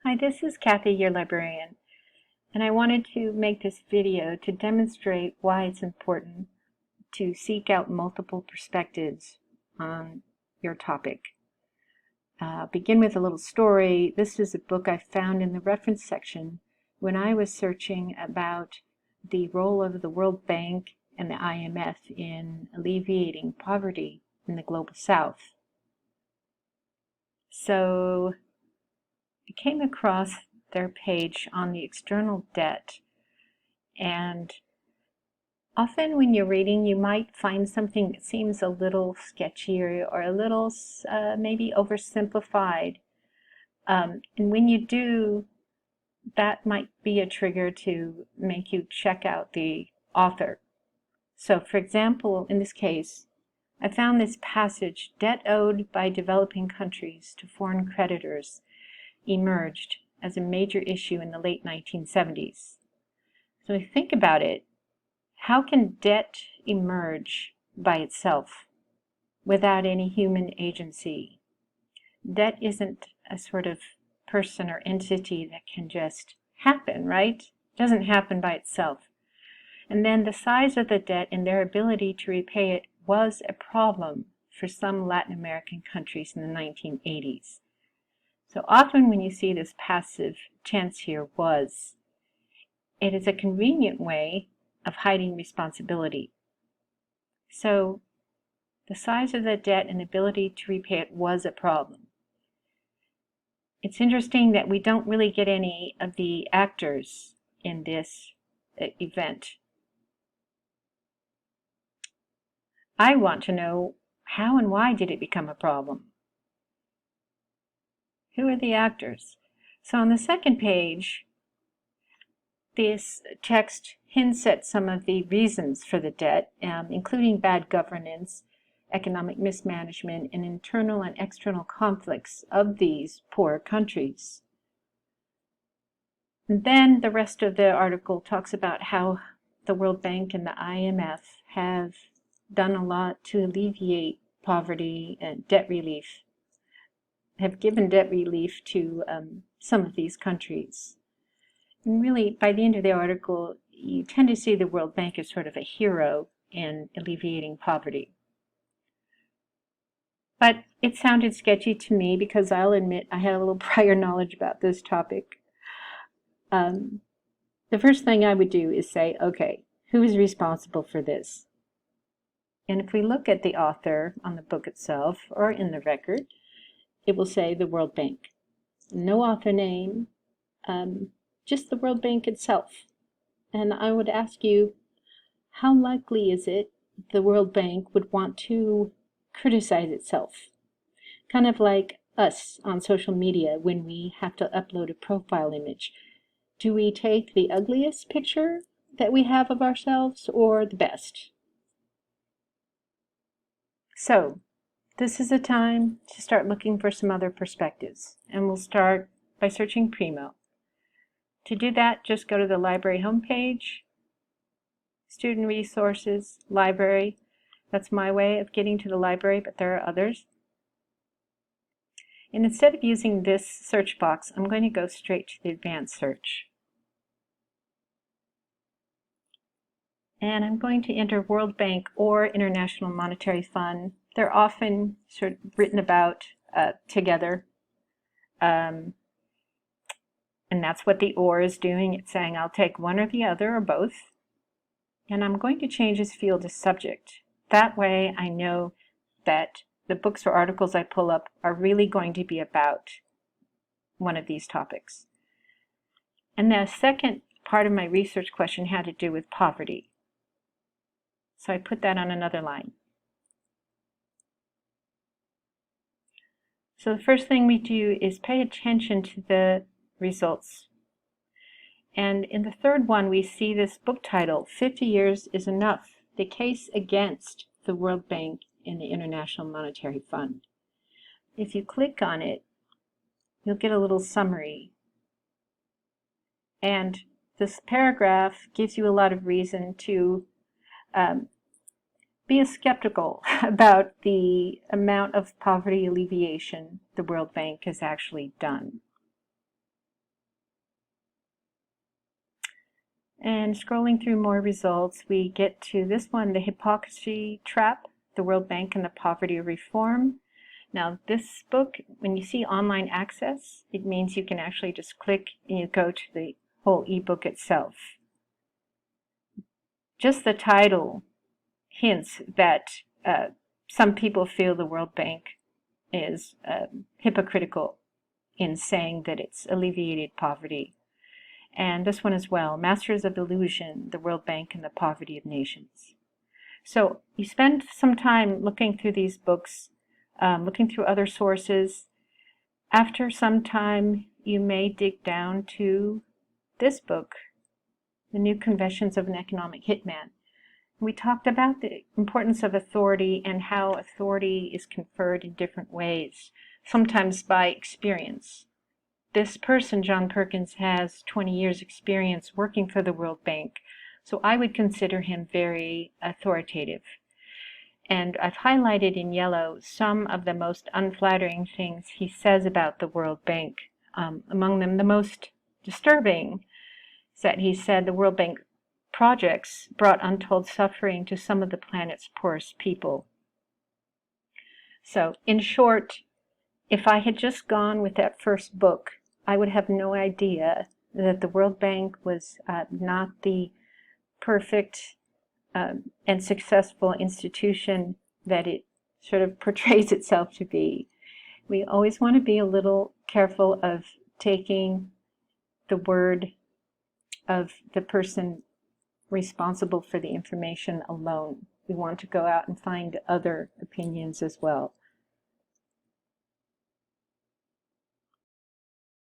Hi, this is Kathy, your librarian, and I wanted to make this video to demonstrate why it's important to seek out multiple perspectives on your topic. Begin with a little story. This is a book I found in the reference section when I was searching about the role of the World Bank and the IMF in alleviating poverty in the Global South. So I came across their page on the external debt, and often when you're reading you might find something that seems a little sketchy or a little maybe oversimplified, and when you do, that might be a trigger to make you check out the author. So for example, in this case, I found this passage: debt owed by developing countries to foreign creditors emerged as a major issue in the late 1970s. So if you think about it, how can debt emerge by itself without any human agency? Debt isn't a sort of person or entity that can just happen, right? It doesn't happen by itself. And then the size of the debt and their ability to repay it was a problem for some Latin American countries in the 1980s. So often when you see this passive tense here, was, it is a convenient way of hiding responsibility. So the size of the debt and ability to repay it was a problem. It's interesting that we don't really get any of the actors in this event. I want to know, how and why did it become a problem? Who are the actors? So on the second page, this text hints at some of the reasons for the debt, including bad governance, economic mismanagement, and internal and external conflicts of these poor countries. And then the rest of the article talks about how the World Bank and the IMF have done a lot to alleviate poverty and debt relief, have given debt relief to some of these countries. And really, by the end of the article, you tend to see the World Bank as sort of a hero in alleviating poverty. But it sounded sketchy to me because I'll admit I had a little prior knowledge about this topic. The first thing I would do is say, okay, who is responsible for this? And if we look at the author on the book itself or in the record, it will say the World Bank. No author name, just the World Bank itself. And I would ask you, how likely is it the World Bank would want to criticize itself? Kind of like us on social media when we have to upload a profile image. Do we take the ugliest picture that we have of ourselves or the best? So, this is a time to start looking for some other perspectives, and we'll start by searching Primo. To do that, just go to the library homepage, Student Resources, Library. That's my way of getting to the library, but there are others. And instead of using this search box, I'm going to go straight to the advanced search. And I'm going to enter World Bank or International Monetary Fund. They're often sort of written about together. And that's what the OR is doing. It's saying I'll take one or the other or both. And I'm going to change this field to subject. That way I know that the books or articles I pull up are really going to be about one of these topics. And the second part of my research question had to do with poverty. So I put that on another line. So the first thing we do is pay attention to the results. And in the third one, we see this book title, 50 Years is Enough, the Case Against the World Bank and the International Monetary Fund. If you click on it, you'll get a little summary. And this paragraph gives you a lot of reason to be skeptical about the amount of poverty alleviation the World Bank has actually done. And scrolling through more results, we get to this one, The Hypocrisy Trap, The World Bank and the Poverty of Reform. Now this book, when you see online access, it means you can actually just click and you go to the whole ebook itself. Just the title hints that some people feel the World Bank is hypocritical in saying that it's alleviated poverty. And this one as well, Masters of Illusion, the World Bank and the Poverty of Nations. So you spend some time looking through these books, looking through other sources. After some time, you may dig down to this book, The New Confessions of an Economic Hitman. We talked about the importance of authority and how authority is conferred in different ways, sometimes by experience. This person, John Perkins, has 20 years experience working for the World Bank, so I would consider him very authoritative. And I've highlighted in yellow some of the most unflattering things he says about the World Bank. Among them, the most disturbing is that he said the World Bank projects brought untold suffering to some of the planet's poorest people. So, in short, if I had just gone with that first book, I would have no idea that the World Bank was not the perfect and successful institution that it sort of portrays itself to be. We always want to be a little careful of taking the word of the person responsible for the information alone. We want to go out and find other opinions as well.